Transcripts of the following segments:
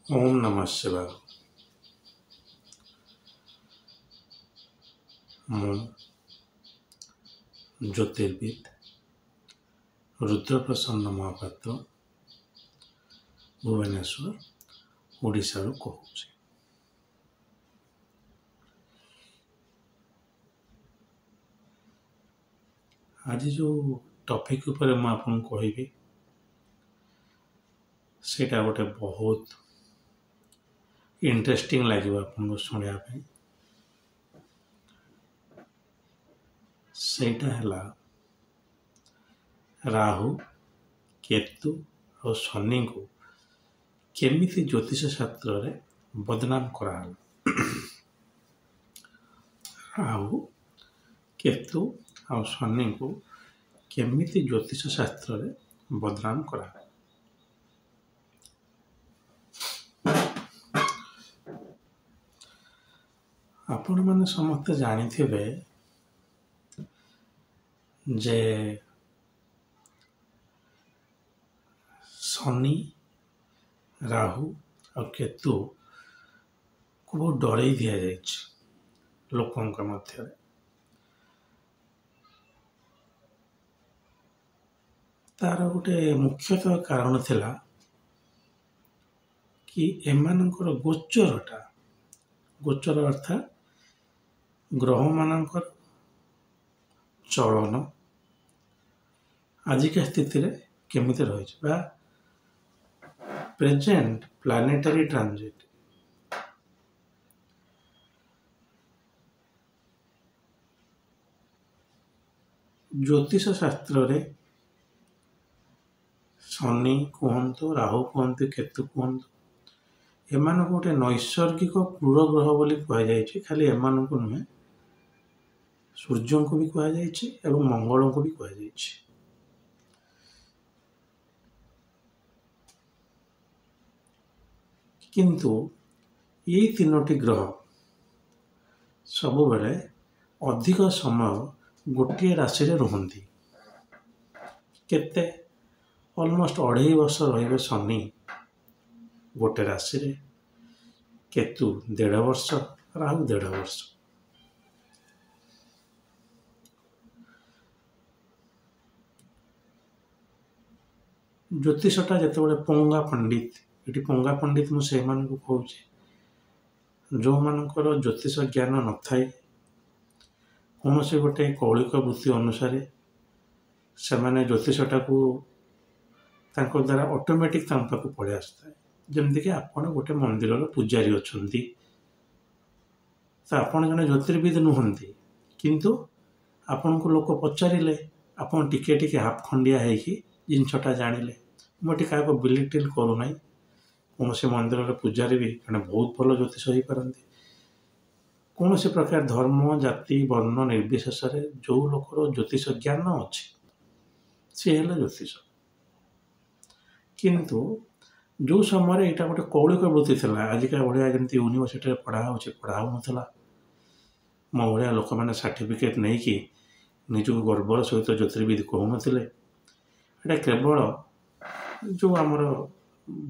ओम नमः शिवाय। ମୁଁ ଜ୍ୟୋତିର୍ବିଦ ରୁଦ୍ରପ୍ରସନ୍ନ ମହାପାତ୍ର ଭୁବନେଶ୍ୱର ଓଡ଼ିଶାରୁ କହୁଛି। ଆଜି ଯେଉଁ ଟପିକ୍ ଉପରେ ମୁଁ ଆପଣଙ୍କୁ କହିବି ସେଇଟା ଗୋଟେ ବହୁତ ଇଣ୍ଟରେଷ୍ଟିଂ ଲାଗିବ ଆପଣଙ୍କୁ ଶୁଣିବା ପାଇଁ। ସେଇଟା ହେଲା ରାହୁ, କେତୁ ଆଉ ଶନିଙ୍କୁ କେମିତି ଜ୍ୟୋତିଷ ଶାସ୍ତ୍ରରେ ବଦନାମ କରାହେଲା। ରାହୁ, କେତୁ ଆଉ ଶନିଙ୍କୁ କେମିତି ଜ୍ୟୋତିଷ ଶାସ୍ତ୍ରରେ ବଦନାମ କରାହେଲା। ଆପଣମାନେ ସମସ୍ତେ ଜାଣିଥିବେ ଯେ ଶନି, ରାହୁ ଆଉ କେତୁକୁ ବହୁତ ଡରେଇ ଦିଆଯାଇଛି ଲୋକଙ୍କ ମଧ୍ୟରେ। ତାର ଗୋଟେ ମୁଖ୍ୟତଃ କାରଣ ଥିଲା କି ଏମାନଙ୍କର ଗୋଚର ଅର୍ଥାତ୍ ଗ୍ରହମାନଙ୍କର ଚଳନ ଆଜିକା ସ୍ଥିତିରେ କେମିତି ରହିଛି ବା ପ୍ରେଜେଣ୍ଟ ପ୍ଲାନେଟାରୀ ଟ୍ରାନଜିଟ୍। ଜ୍ୟୋତିଷ ଶାସ୍ତ୍ରରେ ଶନି କୁହନ୍ତୁ, ରାହୁ କୁହନ୍ତୁ, କେତୁ କୁହନ୍ତୁ, ଏମାନଙ୍କୁ ଗୋଟେ ନୈସର୍ଗିକ କ୍ରୂର ଗ୍ରହ ବୋଲି କୁହାଯାଇଛି। ଖାଲି ଏମାନଙ୍କୁ ନୁହେଁ, ସୂର୍ଯ୍ୟଙ୍କୁ ବି କୁହାଯାଇଛି ଏବଂ ମଙ୍ଗଳଙ୍କୁ ବି କୁହାଯାଇଛି। କିନ୍ତୁ ଏଇ ତିନୋଟି ଗ୍ରହ ସବୁବେଳେ ଅଧିକ ସମୟ ଗୋଟିଏ ରାଶିରେ ରୁହନ୍ତି। କେତେ? ଅଲମୋଷ୍ଟ 2.5 ବର୍ଷ ରହିବେ ଶନି ଗୋଟେ ରାଶିରେ, କେତୁ 1.5 ବର୍ଷ, ରାହୁ 1.5 ବର୍ଷ। ଜ୍ୟୋତିଷଟା ଯେତେବେଳେ ପଙ୍ଗା ପଣ୍ଡିତ, ଏଠି ପଙ୍ଗା ପଣ୍ଡିତ ମୁଁ ସେଇମାନଙ୍କୁ କହୁଛି ଯେଉଁମାନଙ୍କର ଜ୍ୟୋତିଷ ଜ୍ଞାନ ନଥାଏ, କୌଣସି ଗୋଟେ କୌଳିକ ବୃତ୍ତି ଅନୁସାରେ ସେମାନେ ଜ୍ୟୋତିଷଟାକୁ ତାଙ୍କ ଦ୍ୱାରା ଅଟୋମେଟିକ୍ ତାଙ୍କ ପାଖକୁ ପଳେଇ ଆସିଥାଏ। ଯେମିତିକି ଆପଣ ଗୋଟେ ମନ୍ଦିରର ପୂଜାରୀ ଅଛନ୍ତି, ତ ଆପଣ ଜଣେ ଜ୍ୟୋତିର୍ବିଦ ନୁହନ୍ତି, କିନ୍ତୁ ଆପଣଙ୍କୁ ଲୋକ ପଚାରିଲେ ଆପଣ ଟିକେ ଟିକେ ହାଫ୍ ଖଣ୍ଡିଆ ହେଇକି ଜିନିଷଟା ଜାଣିଲେ। ମୁଁ ଏଠି କାହାକୁ ବିଲିଟିଲ୍ କରୁନାହିଁ। କୌଣସି ମନ୍ଦିରର ପୂଜାରୀ ବି ଜଣେ ବହୁତ ଭଲ ଜ୍ୟୋତିଷ ହେଇପାରନ୍ତି। କୌଣସି ପ୍ରକାର ଧର୍ମ, ଜାତି, ବର୍ଣ୍ଣ ନିର୍ବିଶେଷରେ ଯେଉଁ ଲୋକର ଜ୍ୟୋତିଷ ଜ୍ଞାନ ଅଛି ସିଏ ହେଲା ଜ୍ୟୋତିଷ। କିନ୍ତୁ ଯେଉଁ ସମୟରେ ଏଇଟା ଗୋଟେ କୌଳିକ ବୃତ୍ତି ଥିଲା, ଆଜିକା ଭଳିଆ ଯେମିତି ୟୁନିଭର୍ସିଟିରେ ପଢ଼ା ହେଉନଥିଲା। ମୋ ଭଳିଆ ଲୋକମାନେ ସାର୍ଟିଫିକେଟ୍ ନେଇକି ନିଜକୁ ଗର୍ବର ସହିତ ଜ୍ୟୋତିର୍ବିଦ କହୁନଥିଲେ। ଏଇଟା କେବଳ ଯେଉଁ ଆମର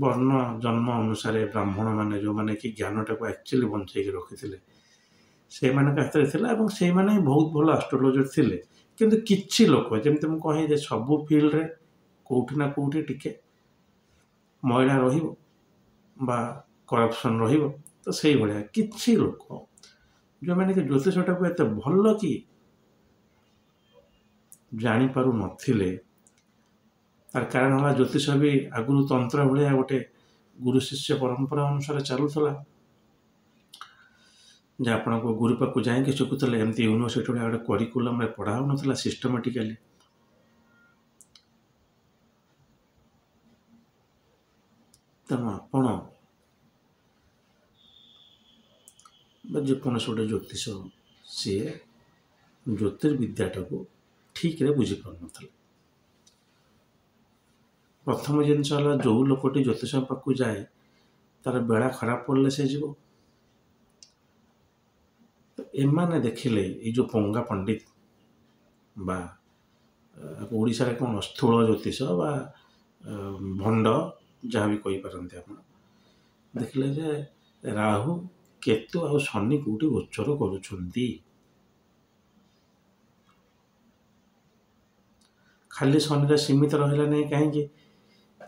ବର୍ଣ୍ଣ ଜନ୍ମ ଅନୁସାରେ ବ୍ରାହ୍ମଣମାନେ ଯେଉଁମାନେ କି ଜ୍ଞାନଟାକୁ ଆକ୍ଚୁଆଲି ବଞ୍ଚେଇକି ରଖିଥିଲେ ସେଇମାନଙ୍କ ହାତରେ ଥିଲା ଏବଂ ସେଇମାନେ ବହୁତ ଭଲ ଆଷ୍ଟ୍ରୋଲୋଜର ଥିଲେ। କିନ୍ତୁ କିଛି ଲୋକ, ଯେମିତି ମୁଁ କହେ ଯେ ସବୁ ଫିଲ୍ଡରେ କେଉଁଠି ନା କେଉଁଠି ଟିକେ ମଇଳା ରହିବ ବା କରପସନ୍ ରହିବ, ତ ସେଇଭଳିଆ କିଛି ଲୋକ ଯେଉଁମାନେ କି ଜ୍ୟୋତିଷଟାକୁ ଏତେ ଭଲ କି ଜାଣିପାରୁନଥିଲେ। ତାର କାରଣ ହେଲା ଜ୍ୟୋତିଷ ବି ଆଗରୁ ତନ୍ତ୍ର ଭଳିଆ ଗୋଟେ ଗୁରୁ ଶିଷ୍ୟ ପରମ୍ପରା ଅନୁସାରେ ଚାଲୁଥିଲା, ଯେ ଆପଣଙ୍କ ଗୁରୁ ପାଖକୁ ଯାଇକି ଶିଖୁଥିଲେ। ଏମିତି ୟୁନିଭର୍ସିଟି ଭଳିଆ ଗୋଟେ କରିକୁଲମରେ ପଢ଼ା ହେଉନଥିଲା ସିଷ୍ଟମାଟିକାଲି। ତେଣୁ ଆପଣ ବା ଯେକୌଣସି ଗୋଟେ ଜ୍ୟୋତିଷ ସିଏ ଜ୍ୟୋତିର୍ବିଦ୍ୟାଟାକୁ ଠିକ୍ରେ ବୁଝିପାରୁନଥିଲେ। ପ୍ରଥମ ଜିନିଷ ହେଲା, ଯେଉଁ ଲୋକଟି ଜ୍ୟୋତିଷ ପାଖକୁ ଯାଏ ତାର ବେଳା ଖରାପ ପଡ଼ିଲେ ସେ ଯିବ। ତ ଏମାନେ ଦେଖିଲେ ଏଇ ଯେଉଁ ପଙ୍ଗା ପଣ୍ଡିତ ବା ଓଡ଼ିଶାରେ କ'ଣ ସ୍ଥୂଳ ଜ୍ୟୋତିଷ ବା ଭଣ୍ଡ ଯାହା ବି କହିପାରନ୍ତି ଆପଣ, ଦେଖିଲେ ଯେ ରାହୁ କେତୁ ଆଉ ଶନି କୋଉଠି ଗୋଚର କରୁଛନ୍ତି। ଖାଲି ଶନିରେ ସୀମିତ ରହିଲା ନାହିଁ କାହିଁକି?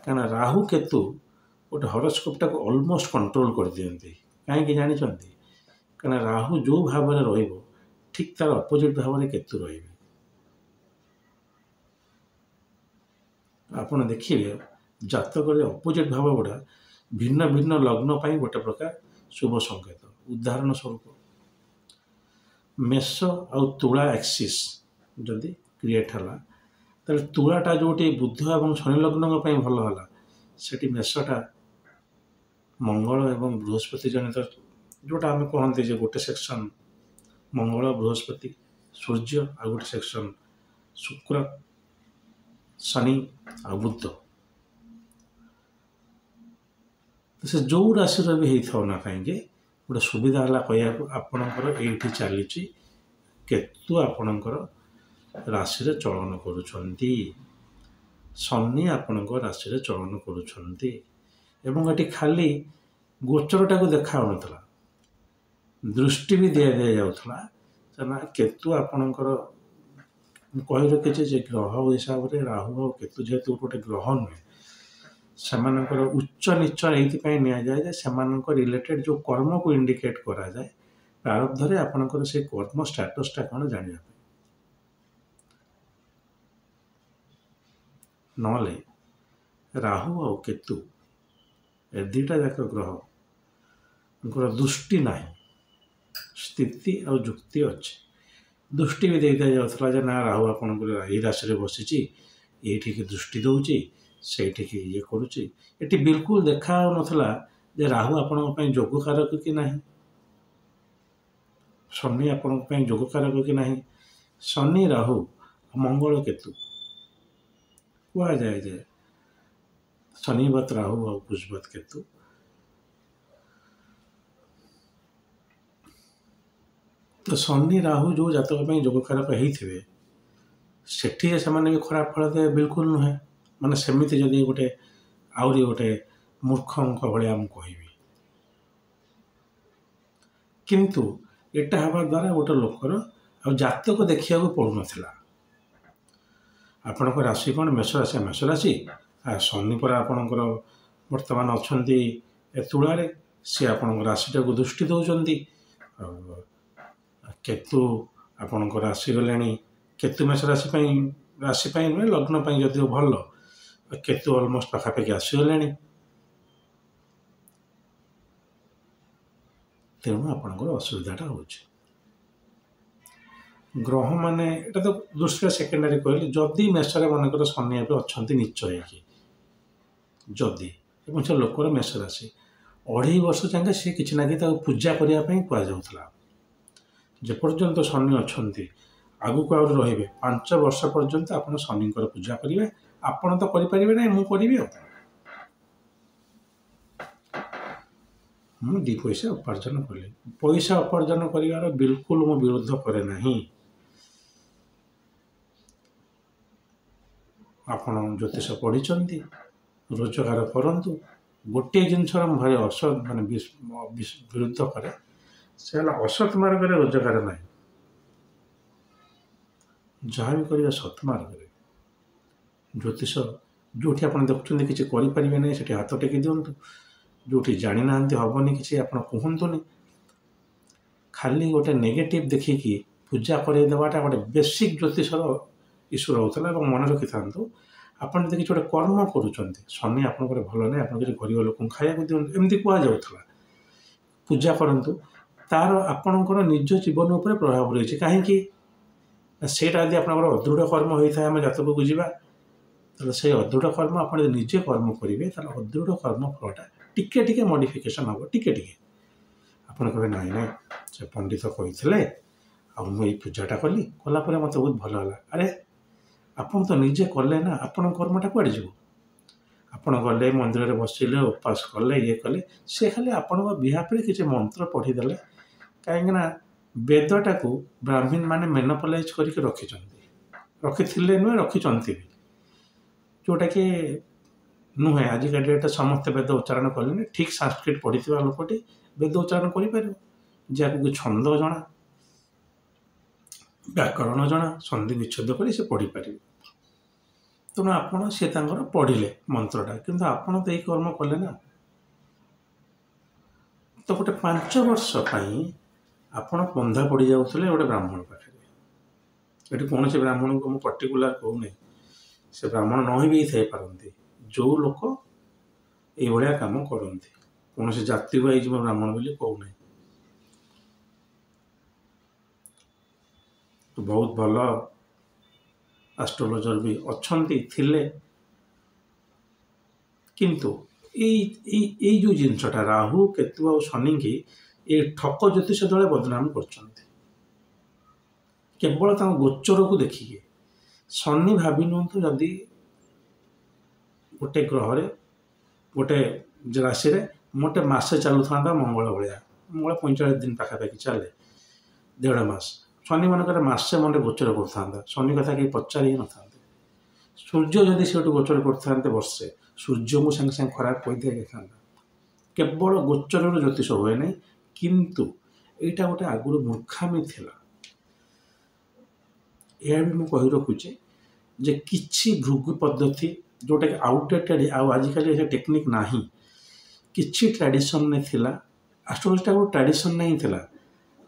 କାରଣ ରାହୁ କେତୁ ଗୋଟେ ହରସ୍କୋପଟାକୁ ଅଲମୋଷ୍ଟ କଣ୍ଟ୍ରୋଲ କରିଦିଅନ୍ତି। କାହିଁକି ଜାଣିଛନ୍ତି? କାରଣ ରାହୁ ଯେଉଁ ଭାବରେ ରହିବ ଠିକ୍ ତାର ଅପୋଜିଟ୍ ଭାବରେ କେତୁ ରହିବେ। ଆପଣ ଦେଖିବେ ଜାତକରେ ଅପୋଜିଟ୍ ଭାବ ଗୁଡ଼ା ଭିନ୍ନ ଭିନ୍ନ ଲଗ୍ନ ପାଇଁ ଗୋଟେ ପ୍ରକାର ଶୁଭ ସଂକେତ। ଉଦାହରଣ ସ୍ୱରୂପ ମେଷ ଆଉ ତୁଳା ଆକ୍ସିସ୍ ଯଦି କ୍ରିଏଟ୍ ହେଲା, ତାହେଲେ ତୁଳାଟା ଯେଉଁଠି ବୁଧ ଏବଂ ଶନି ଲଗ୍ନଙ୍କ ପାଇଁ ଭଲ ହେଲା, ସେଠି ମେଷଟା ମଙ୍ଗଳ ଏବଂ ବୃହସ୍ପତି ଜନିତ, ଯେଉଁଟା ଆମେ କହନ୍ତି ଯେ ଗୋଟେ ସେକ୍ସନ୍ ମଙ୍ଗଳ ବୃହସ୍ପତି ସୂର୍ଯ୍ୟ, ଆଉ ଗୋଟେ ସେକ୍ସନ୍ ଶୁକ୍ର ଶନି ଆଉ ବୁଧ। ସେ ଯେଉଁ ରାଶିର ବି ହେଇଥାଉ ନା କାହିଁକି, ଗୋଟେ ସୁବିଧା ହେଲା କହିବାକୁ, ଆପଣଙ୍କର ଏଇଠି ଚାଲିଛି କେତୁ ଆପଣଙ୍କର ରାଶିରେ ଚଳନ କରୁଛନ୍ତି, ଶନି ଆପଣଙ୍କ ରାଶିରେ ଚଳନ କରୁଛନ୍ତି। ଏବଂ ଏଠି ଖାଲି ଗୋଚରଟାକୁ ଦେଖାଯାଉନଥିଲା, ଦୃଷ୍ଟି ବି ଦିଆଯାଉଥିଲା। ନା କେତୁ ଆପଣଙ୍କର, ମୁଁ କହି ରଖିଛି ଯେ ଗ୍ରହ ହିସାବରେ ରାହୁ ଆଉ କେତୁ ଯେହେତୁ ଗୋଟେ ଗ୍ରହ ନୁହେଁ, ସେମାନଙ୍କର ଉଚ୍ଚ ନିଚ ଏଇଥିପାଇଁ ନିଆଯାଏ ଯେ ସେମାନଙ୍କ ରିଲେଟେଡ୍ ଯେଉଁ କର୍ମକୁ ଇଣ୍ଡିକେଟ୍ କରାଯାଏ, ପ୍ରାରବ୍ଧରେ ଆପଣଙ୍କର ସେ କର୍ମ ଷ୍ଟାଟସଟା କ'ଣ ଜାଣିବା ପାଇଁ। ନହେଲେ ରାହୁ ଆଉ କେତୁ ଏ ଦୁଇଟା ଯାକ ଗ୍ରହଙ୍କର ଦୃଷ୍ଟି ନାହିଁ, ସ୍ଥିତି ଆଉ ଯୁକ୍ତି ଅଛି। ଦୃଷ୍ଟି ବି ଦେଇ ଦିଆଯାଉଥିଲା ଯେ ନା ରାହୁ ଆପଣଙ୍କର ଏଇ ରାଶିରେ ବସିଛି, ଏଇଠିକି ଦୃଷ୍ଟି ଦେଉଛି, ସେଇଠିକି ଇଏ କରୁଛି। ଏଠି ବିଲକୁଲ ଦେଖାଯାଉନଥିଲା ଯେ ରାହୁ ଆପଣଙ୍କ ପାଇଁ ଯୋଗକାରକ କି ନାହିଁ, ଶନି ଆପଣଙ୍କ ପାଇଁ ଯୋଗକାରକ କି ନାହିଁ। ଶନି ରାହୁ ମଙ୍ଗଳ କେତୁ କୁହାଯାଏ ଯେ ଶନିବତ ରାହୁ ଆଉ କୁଜବତ କେତୁ। ତ ଶନି ରାହୁ ଯେଉଁ ଜାତକ ପାଇଁ ଯୋଗକାରକ ହେଇଥିବେ, ସେଠି ସେମାନେ ବି ଖରାପ ଫଳ ଦେବେ ବିଲକୁଲ ନୁହେଁ। ମାନେ ସେମିତି ଯଦି ଗୋଟେ ଆହୁରି ଗୋଟେ ମୂର୍ଖଙ୍କ ଭଳିଆ ମୁଁ କହିବି, କିନ୍ତୁ ଏଟା ହେବା ଦ୍ୱାରା ଗୋଟେ ଲୋକର ଆଉ ଜାତକ ଦେଖିବାକୁ ପଡ଼ୁନଥିଲା। ଆପଣଙ୍କ ରାଶି କ'ଣ? ମେଷ ରାଶି। ମେଷ ରାଶି ଶନି ପରା ଆପଣଙ୍କର ବର୍ତ୍ତମାନ ଅଛନ୍ତି ତୁଳାରେ, ସେ ଆପଣଙ୍କ ରାଶିଟାକୁ ଦୃଷ୍ଟି ଦେଉଛନ୍ତି। କେତୁ ଆପଣଙ୍କର ଆସିଗଲେଣି, କେତୁ ମେଷ ରାଶି ପାଇଁ ନୁହେଁ, ଲଗ୍ନ ପାଇଁ ଯଦିଓ ଭଲ, କେତୁ ଅଲମୋଷ୍ଟ ପାଖାପାଖି ଆସିଗଲେଣି। ତେଣୁ ଆପଣଙ୍କର ଅସୁବିଧାଟା ହେଉଛି। ଗ୍ରହମାନେ ଏଇଟା ତ ଦୃଷ୍ଟିରେ ସେକେଣ୍ଡାରୀ କହିଲି। ଯଦି ମେଷରେ ମନେକର ଶନି ଏବେ ଅଛନ୍ତି ନିଚ ହେଇକି, ଯଦି, ଏବଂ ସେ ଲୋକର ମେଷ ରାଶି, 2.5 ବର୍ଷ ଯାକେ ସେ କିଛି ନା କିଛି ତାକୁ ପୂଜା କରିବା ପାଇଁ କୁହାଯାଉଥିଲା। ଯେପର୍ଯ୍ୟନ୍ତ ଶନି ଅଛନ୍ତି, ଆଗକୁ ଆହୁରି ରହିବେ 5 ବର୍ଷ ପର୍ଯ୍ୟନ୍ତ ଆପଣ ଶନିଙ୍କର ପୂଜା କରିବେ। ଆପଣ ତ କରିପାରିବେ ନାହିଁ, ମୁଁ କରିବି ଆଉ। ମୁଁ 2 ପଇସା ଉପାର୍ଜନ କଲି। ପଇସା ଉପାର୍ଜନ କରିବାର ବିଲକୁଲ ମୁଁ ବିରୋଧ କରେ ନାହିଁ। ଆପଣ ଜ୍ୟୋତିଷ ପଢ଼ିଛନ୍ତି, ରୋଜଗାର କରନ୍ତୁ। ଗୋଟିଏ ଜିନିଷର ମୁଁ ଭାରି ବିରୁଦ୍ଧ କରେ, ସେ ହେଲା ଅସତ୍ ମାର୍ଗରେ ରୋଜଗାର ନାହିଁ। ଯାହା ବି କରିବା ସତ୍ ମାର୍ଗରେ। ଜ୍ୟୋତିଷ ଯେଉଁଠି ଆପଣ ଦେଖୁଛନ୍ତି କିଛି କରିପାରିବେ ନାହିଁ, ସେଠି ହାତ ଟେକି ଦିଅନ୍ତୁ। ଯେଉଁଠି ଜାଣିନାହାନ୍ତି ହେବନି କିଛି, ଆପଣ କୁହନ୍ତୁନି। ଖାଲି ଗୋଟେ ନେଗେଟିଭ୍ ଦେଖିକି ପୂଜା କରେଇ ଦେବାଟା ଗୋଟେ ବେସିକ୍ ଜ୍ୟୋତିଷର ଇସ୍ୟୁ ରହୁଥିଲା। ଏବଂ ମନେ ରଖିଥାନ୍ତୁ, ଆପଣ ଯଦି କିଛି ଗୋଟେ କର୍ମ କରୁଛନ୍ତି, ଶନି ଆପଣଙ୍କର ଭଲ ନାହିଁ, ଆପଣ କିଛି ଗରିବ ଲୋକଙ୍କୁ ଖାଇବାକୁ ଦିଅନ୍ତୁ, ଏମିତି କୁହାଯାଉଥିଲା। ପୂଜା କରନ୍ତୁ, ତାର ଆପଣଙ୍କର ନିଜ ଜୀବନ ଉପରେ ପ୍ରଭାବ ରହିଛି। କାହିଁକି? ସେଇଟା ଯଦି ଆପଣଙ୍କର ଅଦୃଢ଼ କର୍ମ ହୋଇଥାଏ, ଆମେ ଜାତକକୁ ଯିବା, ତାହେଲେ ସେଇ ଅଦୃଢ଼ କର୍ମ ଆପଣ ଯଦି ନିଜେ କର୍ମ କରିବେ, ତାହେଲେ ଅଦୃଢ଼ କର୍ମ ଫଳଟା ଟିକେ ଟିକେ ମଡ଼ିଫିକେସନ୍ ହେବ, ଟିକେ ଟିକେ। ଆପଣ କହିବେ ନାଇଁ ନାଇଁ, ସେ ପଣ୍ଡିତ କହିଥିଲେ, ଆଉ ମୁଁ ଏଇ ପୂଜାଟା କଲି, କଲା ପରେ ମୋତେ ବହୁତ ଭଲ ହେଲା। ଆରେ ଆପଣ ତ ନିଜେ କଲେ ନା, ଆପଣଙ୍କ କର୍ମଟା କୁଆଡ଼େ ଯିବ? ଆପଣ ଗଲେ ମନ୍ଦିରରେ ବସିଲେ, ଉପାସ କଲେ, ଇଏ କଲେ, ସେ ଖାଲି ଆପଣଙ୍କ ବିହାଫରେ କିଛି ମନ୍ତ୍ର ପଢ଼ିଦେଲେ। କାହିଁକିନା ବେଦଟାକୁ ବ୍ରାହ୍ମୀଣମାନେ ମେନୋପଲାଇଜ୍ କରିକି ରଖିଛନ୍ତି, ରଖିଥିଲେ ନୁହେଁ, ରଖିଛନ୍ତି ବି, ଯେଉଁଟାକି नुहे आजिका डेट समस्त वेद उच्चारण कले ठीक संस्कृत पढ़ी लोकटी वेद उच्चारण कर जहाँ छंद जना व्याकरण जना संधि विच्छेद कर से पढ़ी पारे तेणु आपण सी पढ़ले मंत्रटा कि आपण तो यही कर्म कले ना तो गोटे 5 वर्ष आपण बंधा पड़ जाते गोटे ब्राह्मण पाखे ये कौन से ब्राह्मण को मुझे पर्टिकुलर कहूना से ब्राह्मण न भी थे पारती जो लोक ये कम करती कौन से जाति वाइज ब्राह्मण बोली कहूना तो बहुत भल एस्ट्रोलोजर भी अच्छी थिले किंतु ये जो जिनसटा राहु केतु और शनि की ये ठक ज्योतिष दल बदनाम कर केवल गोचर को देखिए शनि भावी नुहतु जदि गोटे ग्रह गोटे राशि मोटे मसे चलु था मंगल भाया मंगल 45 दिन पाखापाखि चले 1.5 मास शनि मानक मसे मन गोचर कर शनि कथा कहीं पचार ही न था सूर्य जदि से गोचर करते वर्षे सूर्य को सागे सागे खराब कही दिया केवल गोचर ज्योतिष हुए ना किंतु यहाँ गोटे आगुरी मूर्खामी थिला यह भी मुझे कही रखुचे जे किछि भृगु पद्धति जोटा कि आउटडेटेड आजिकल टेक्निक नाही किछि ट्रेडिशन ने थिला एस्ट्रोलॉजी गोटे ट्रेडिशन नहीं थिला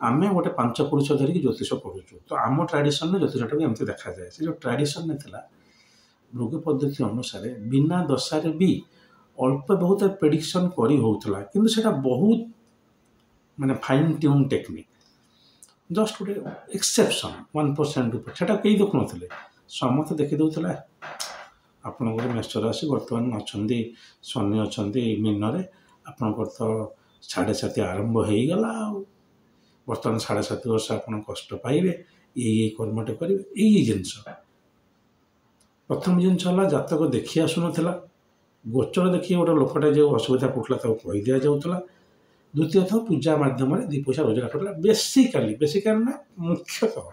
आमे गोटे 5 पुरुष धरिकी ज्योतिष पढ़ुचु तो आम ट्रेडिशन में ज्योतिषटा भी एमती देखा जाए से जो ट्रेडिशन ने थिला भृगु पद्धति अनुसार बिना दशारे भी अल्प बहुत प्रेडिक्शन करी होउतला किंतु सेटा बहुत माने फाइन ट्यून टेक्निक जस्ट गोटे एक्सेप्शन 1% 2% कई देख ना समस्त देखीदे आपण गोटे मेष राशि बर्तमान अच्छा शनि अच्छा मीन आपंकर तो 7.5 आरंभ हो गला बर्तमान 7.5 वर्ष आप कष्ट पाइबे ये कर्मटे करेंगे यही जिनस प्रथम जिनस जातक देखी आसुना गोचर देखिए गोटे लोकटा जो असुविधा पड़ता कही दि जाऊला द्वितीयतः पूजा मध्यम 2 पैसा रोजगार करला बेसिकाली ना मुख्यतः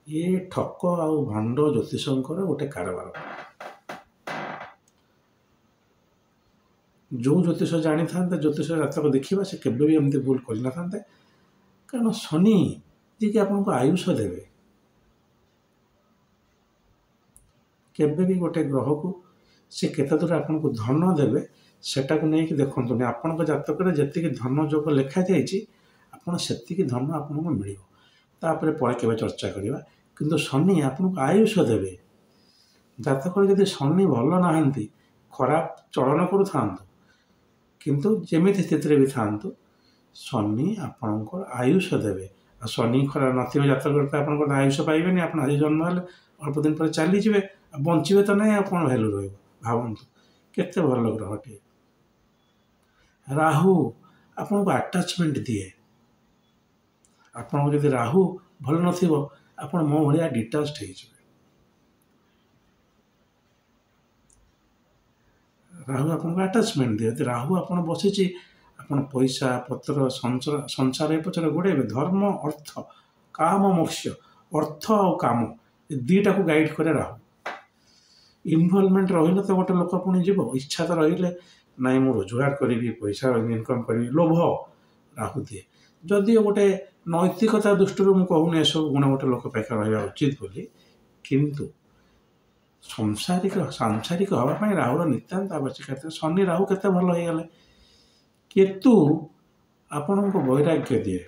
ये ठक आउ भंड ज्योतिषंकर गोटे कारबार जो ज्योतिष जानी था ज्योतिष जातक देखा से केवे भी एमती भूल कर ना कारण शनि जी आपको आयुष देवे केवे भी गोटे ग्रह को सी केते दूर आपको धन देवे सेटा को नहीं देखते आपण जातक जी धन जोग लिखा जापण से धन आपको मिल तापर पर के चर्चा करवा किंतु शनि आपको आयुष देवे जातक जब शनि भल नहांती खराब चलन करूँ किंतु जमी स्थिति भी था शनि आपणकर आयुष देवे आ शनि खराब न जातक आप आयुष पाइबे आप आज जन्म हेल्ले अल्प दिन पर चलीजे बचे तो ना कौन भैल्यू भावतु केते भल ग्रहटे राहु आपको आटाचमेंट दिए आपको जब राहु भल नथिबो आपण मो भाया डिटाच्ड हो राहु आपको आटाचमेंट दिए राहु आप बसी आप पैसा पत्र संसार पचर गोड़े धर्म अर्थ काम मोक्ष अर्थ और काम दीटा को गाइड करे राहु इनवॉल्वमेंट रही तो गोटे लोक पुणी जीव इच्छा तो रही ना मु रोजगार करी पैसा इनकम करी लोभ राहु दिए जदि गोटे नैतिकता दृष्टि मुझे कहूनी ए सब गुण गोटे लोक पाखे रहा उचित बोली किंतु सांसारिक हाँपाई राहुर नितांत आवश्यकता शनि राहु केते भल हो गले केतु आपण को वैराग्य दिए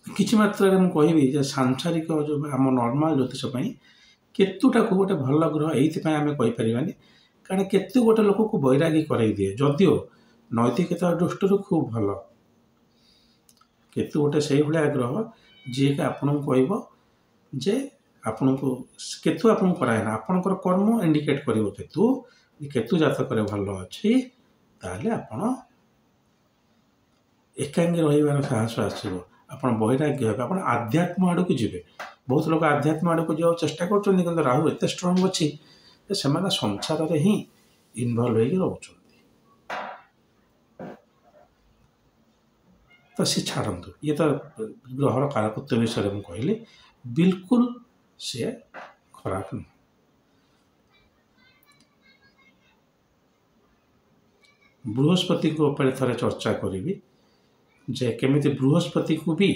किसी मात्रा मुझे सांसारिक जो आम नॉर्मल ज्योतिष केतुटा को गोटे भल ग्रह ये आम कहीपरानी कारण केतु गोटे लोक को वैरागी कराई दिए जदिओ नैतिकता दृष्टि खूब भल केतु गोटे से भाया ग्रह जी आपन को जे आपण को केतु आपन कराए ना आपणकर कर्म इंडिकेट कर केतु केतु जातक भल अच्छी ताले आपण एकांगी रही साहस आसो आप वैराग्य हे आप आध्यात्म आड़ को जी बहुत लोग आध्यात्म आड़ को जाओ चेष्टा कर राहु एत स्ट्रंग अच्छी से संसार में ही इनवल्व हो रोच तो सी छाड़ू ये तो ग्रहर कारकत्व विषय में कहली बिल्कुल सी खराब नहीं बृहस्पति को ऊपर थोड़े चर्चा करी जे केमिति बृहस्पति को भी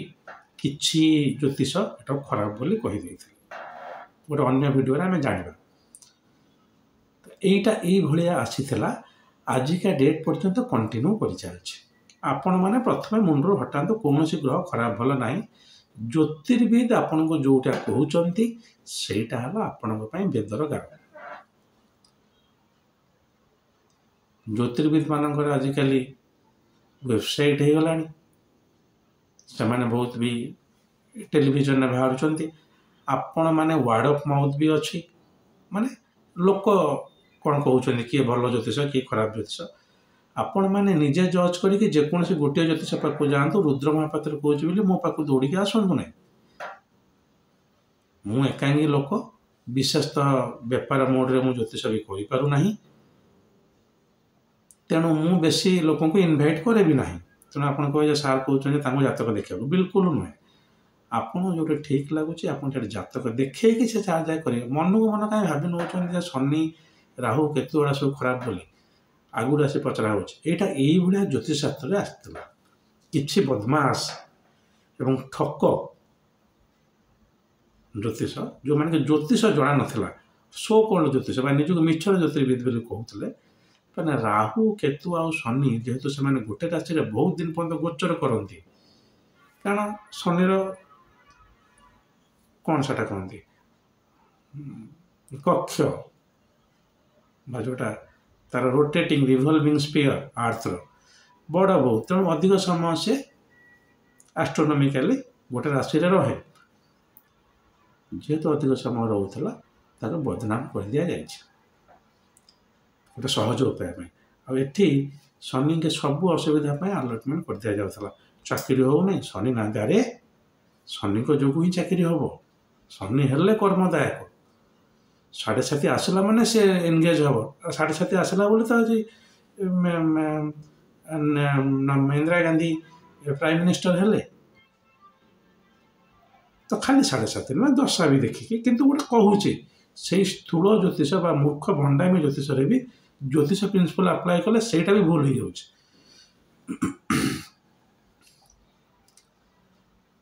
किछि ज्योतिष एटा खराब बोली कहि देइथिले गोटे अन्य वीडियो रे आमे जानिबा एटा एई भलिया आसीथिला आजिका डेट पर्यंत कंटिन्यू करि चलछि आपण माने प्रथमे मुंडरो हटांतो कोनोसी ग्रह खराब भल नाही ज्योतिर्विद आपण को जोटा कहउचंती सेटा हला आपण पई वेदर गार ज्योतिर्विद मानकर आजिकाली वेबसाइट हो गलानी से माने बहुत भी टेलीविजन में बाहर आपण माने वर्ड ऑफ माउथ भी अच्छी माने लोक कौन कहते किए भल ज्योतिष किए खराब ज्योतिष आपण माने निजे जज करके जेकोसी गोटे ज्योतिष पाक जातु रुद्र महापात्र कौच बोली मो पाक दौड़ी आसतु ना मु एकांगी लोक विशेषतः बेपार मोड्रे मु ज्योतिष भी करना तेणु मु बेसी लोक इनभाइट करे भी ना तेणु आप कहे सार कहते जातक देखा बिल्कुल नुहे आपड़ जो ठीक लगुच आप जातक देखे से चार जाए करेंगे मन को मन कहीं भावी नौ शनि राहु केतु गुड़ा सब खराब बोली आगुड़ आसी पचरा होटा ये ज्योतिष शास्त्र में आसला कि बदमाश एवं ठक ज्योतिष जो मैंने ज्योतिष जना नाला सो कौन ज्योतिष निजक मिछर ज्योतिर्विद कहते कहना राहु केतु आ शनि जेहेतु से गोटे राशि बहुत दिन पर्यटन गोचर करती कारण शनिर कौन सा कहती कक्ष जोटा तार रोटेटिंग रिवॉल्विंग स्पीयर आर्थर बड़ बहुत तेणु अधिक समय से एस्ट्रोनॉमिकली गोटे राशि रहे जेहेतु अधिक समय रोला तार बदनाम कर दि जाए गोटे सहज उपाय आठी शनि के सब असुविधा अलटमेंट कर दि जाऊला चाकरी हो नहीं शनि ना गारे शनि को जो ही चाकरी हम शनि हेल्ले कर्मदायक 7.5 आसला माने से एंगेज हम 7.5 आसला बोले तो आज इंदिरा गांधी प्राइम मिनिस्टर हेले तो खाली 7.5 ना दशा भी देखिकी किंतु गोटे कहूँ से स्थूल ज्योतिष बा मूर्ख भंडामी ज्योतिष भी ज्योतिष प्रिंसिपल अप्लाई कले सेटा भी भूल हो जाउछ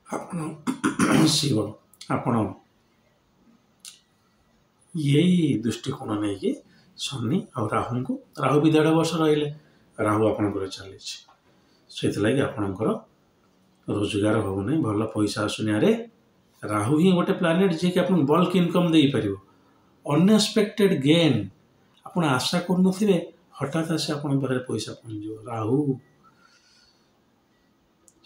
आपण शिव आपण यही दृष्टिकोण नहीं कि शनि और राहु को राहु भी 1.5 वर्ष रहिले राहु आपणकर चली से आपणकर रोजगार हो नहीं भल पैसा आसुनिया राहु ही गोटे प्लानेट जी कि आप बल्क इनकम दे पार अनएक्सपेक्टेड गेन आप आशा कर हठात आसे आपण पाखे पैसा पहुँच राहु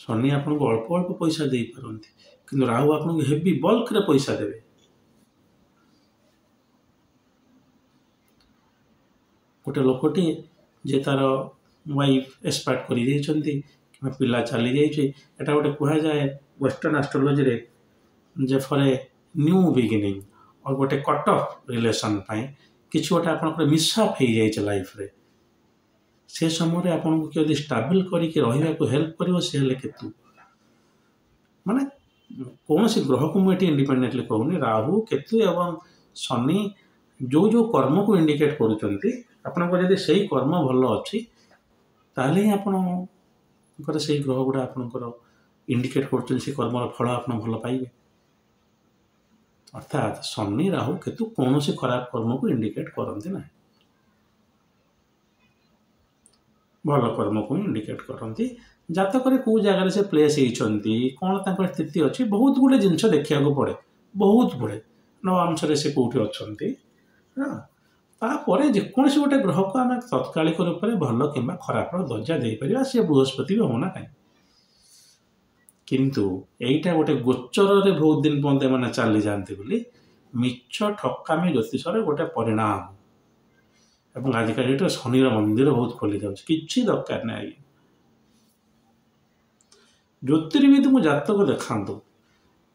शनि आपको अल्प अल्प पैसा दे पारती कि राहु आपको हेवी बल्क रे पैसा देवे गोटे लोकटी जे तार वाइफ एक्सपायर कर पिला चली जाटा गोटे कह जाए वेस्टर्न एस्ट्रोलॉजी रे J for a new beginning और गोटे कट ऑफ रिलेशन कि गोटे आप मिसअप हो जाए लाइफ रे से समय आपन को यदि स्टेबल करके रहा हेल्प कर सी हेल्ले केतु माने कौन सी ग्रह को मुझे इंडिपेंडेंटली कहूनी राहु केतु एवं शनि जो जो कर्म को इंडिकेट करुँच आपंकर से कर्म भल अच्छी ताले ही आपंकर से ग्रह गुड़ा आपंकर इंडिकेट कर कर्म फल आप भल पाइबे अर्थात शनि राहु केतु कौन सी खराब कर्म को इंडिकेट करते ना भल कर्म को इंडिकेट करती जातक कौ जगार से प्लेस होती कौन तक स्थिति अच्छी बहुत गुड़े जिनस देखा पड़े बहुत गुड़े नवांश से कौटी अच्छा तापर जेकोसी गोटे ग्रह को आम तत्कालिक रूप से भल कि खराब दर्जा दे पार सी बृहस्पति भी होना कहीं किंतु यहीटा गोटे गोचर रे बहुत दिन पर्यंत मैंने चली जाती बोली मिछ ठकामी ज्योतिष गोटे परिणाम एवं आजिकल डेट शनि मंदिर बहुत खोली जाऊँ कि दरकार ना ज्योतिर्विद को जातक देखातु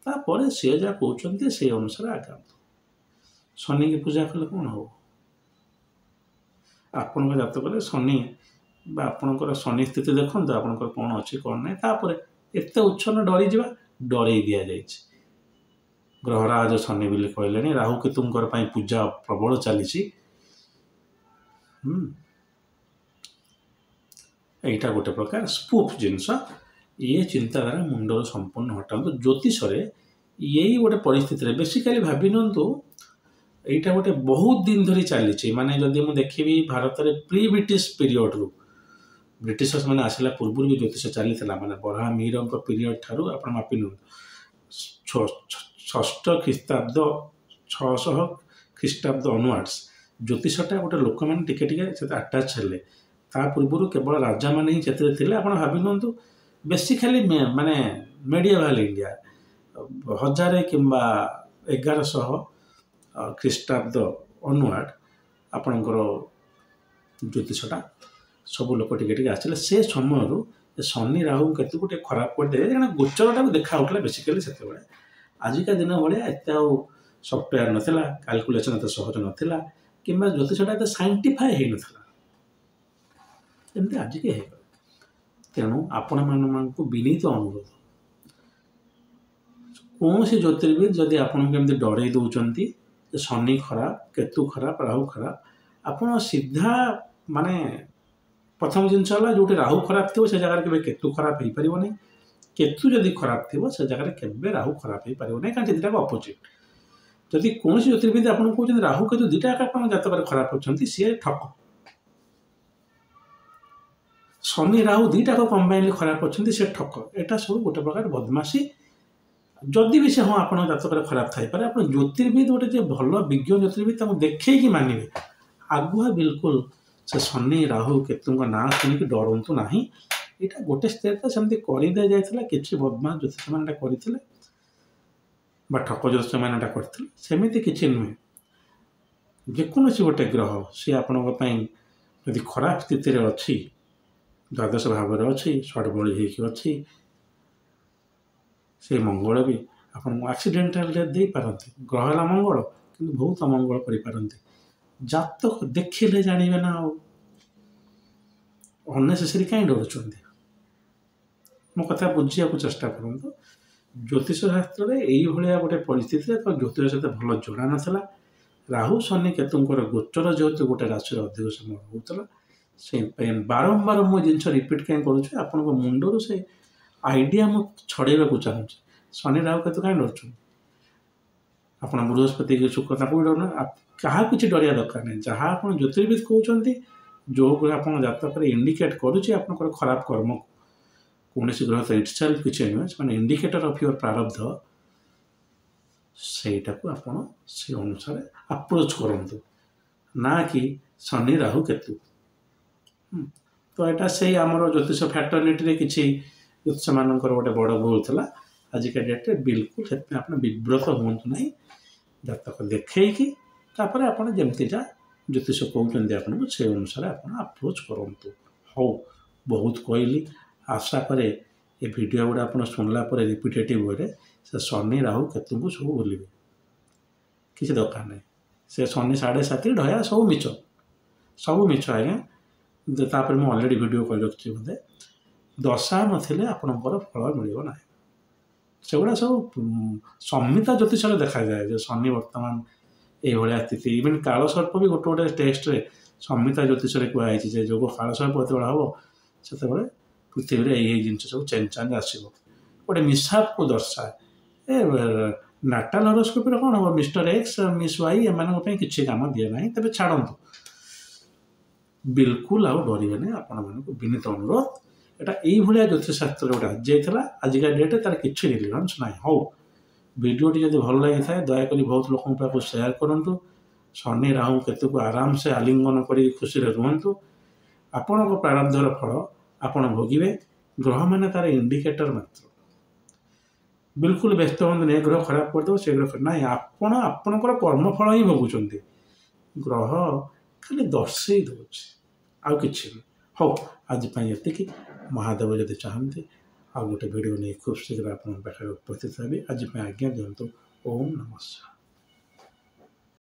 तापर सी जहाँ कहते से अनुसार आगातु शनि की पूजा कले कौन हो आपण जातक शनि आपणकर शनि स्थिति देखो आपणकर कौन अच्छी कौन ना तापर एत उच्छन डरी जा डरे दि जाए ग्रहराज शनि बोली कहले राहु केतुंकर पूजा प्रबल चली এইটা गोटे प्रकार स्पूफ जिनस ये चिंताधारा मुंडर संपूर्ण हटातु ज्योतिष यही गोटे परिस्थिति बेसिकाली भावी नियंतु यहाँ गोटे बहुत दिन धरी चली माने जदि मुझे देखी भारत में प्री ब्रिटिश पीरियड रु ब्रिटिशर्स मैंने आसला पूर्व भी ज्योतिष चली माने बराह मीर पीरियड ठारू आप मापी नि 6ष्ठ ख्रीष्टाब्द 600 ख्रीष्टाब्द अनवर्ड्स ज्योतिषटा गोटे लोक मैंने टिके आटाच हेले पूर्व केवल राजा मैंने ही थे आप भावी नियंतु बेसिकाली माने मेडिएवल इंडिया 1000 कि 1100 ख्रीष्टाब्द अनवर्ड आपणकर ज्योतिषटा सब लोक टिके आसले से समय शनि राहु केतु गोटे खराब कर दे गोचरटा देखा बेसिकाली से आजिका दिन भाया एत सफ्टवेयर नाला कैलकुलेसन एत सहज नाला कि ज्योतिषटा एत साइंटिफाई हो नाला एमती आजिके तेणु आपण मानक विनीत अनुरोध कौन सी ज्योतिर्विद जदि आपन केमती डरे दौरान शनि खराब केतु खराब राहु खराब आपन सीधा माने प्रथम जिनस जो राहु खराब थी से जगह के केतु खराब हो पार नहीं केतु जदि खराब थी से जगह के राहु खराब हो पार नहीं कहीं दुटा अपोजिट जदि कौन ज्योतिर्विद आपको कहते राहु केतु दुटा आप जातक खराब अच्छा सी ठक शनि राहु दुटा कंबाइन खराब अच्छा से ठक एटा सब गोटे प्रकार बदमाशी जदि भी से हाँ आप जातक खराब थी आप ज्योतिर्विद गोटे भल विज्ञ ज्योतिर्विद देखी मानवे आगुआ बिल्कुल से शनि राहु केतु ना शुणिक डरतु ना यहाँ गोटे स्टेट सेमती करदे जाता कि बदमाश ज्योतिष मैंने करते ठक ज्योतिष मैंने करते सेमती किसी नुहे जेकोसी गोटे ग्रह सी आपदी खराब स्थित अच्छी द्वादश भाव अच्छी षडबली अच्छी से मंगल भी आपको आक्सीडेंटाल डेथ दे पारती ग्रह है मंगल कि बहुत अमंगल कर जातक देखिले जानवे ना अननेसेसरी कहीं डरुंच मो कथा बुझा चेष्टा करूँ ज्योतिष शास्त्र में यही गोटे परिस्थिति तो ज्योतिष सहित भल जड़ा नाला राहु शनि केतुंकर गोचर जेहेतु गोटे राशि अधिक समय होता से बारंबार मो जिन रिपीट कहीं करुच्छे आप मुंडर से आइडिया मुझे छड़ेबा चाहूँ शनि राहु केतु कहीं डर आप बृहस्पति की शुक्र भी डर क्या किसी डरिया दरकार नहीं जहाँ आप ज्योतिर्विद कहते जो ग्रह आप जातक इंडिकेट करुच्चे आप खराब कर्म कौन ग्रह तो इट्स सेल्फ किसी नुहे मैंने इंडिकेटर ऑफ योर प्रारब्ध सेटा को आप से अनुसार अप्रोच करूँ ना कि शनि राहु केतु तो यहाँ से आमर ज्योतिष फैटर्निटी किसी ज्योतिष मान गोटे बड़ भूल था आजिका डेट्रे बिल्कुल से आप विव्रत हूँ ना जातक देखी तापर आप जमती जा ज्योतिष कहते आपको से अनुसार आप अप्रोच करूँ हो बहुत कहली आशा करे ये वीडियो गुड़ा आप शुणला रिपिटेटिव वे से शनि राहु केतु को सब भूलिए किसी दरकार नहीं से शनि 7.5 ढया सब मिछ आज्ञा तापर मुझे अलरेडी वीडियो कर रखी बोधे दशा नथिले आपणकर फल मिलना से गुड़ा सब संहिता ज्योतिष देखा जाए जो शनि वर्तमान ये स्थिति इवेन कालसर्प भी गोटे गोटे टेस्ट रे संहिता ज्योतिष कहुई जो कालसर्प जो हम से पृथ्वी में यही जिन सब चेंज चेंज आसो गोटे मिसहाप को दर्शाए नाटाल हरोस्कोप कौन हम मिस्टर एक्स मिस वाई एम किसी कम दिए ना तेज छाड़ू बिल्कुल आउ डरवे नहीं आपण विनीत अनुरोध यहाँ ज्योतिष शास्त्र गोटे जाइए आजिका डेट्रे तार किसी रिलेवेन्स ना हो वीडियोटी जब भल लगी था दयाक बहुत लोगों पाक सेयार करूँ शनि राहु केतु को आराम से आलिंगन कर खुशी रुहतु आपण प्रारब्धर फल आपण भोगे ग्रह मैंने तार इंडिकेटर मात्र बिल्कुल व्यस्त हूँ नहीं ग्रह खराब करदे से ग्रह ना आपणकर कर्मफल ही भोगुंट ग्रह खाली दर्शे दूसरे आउ कि हो आज ये महादेव जब चाहते आ गोटे वीडियो नहीं खूब शीघ्र आप उपस्थित हेबी आज आज्ञा दिंतु ओम नमः।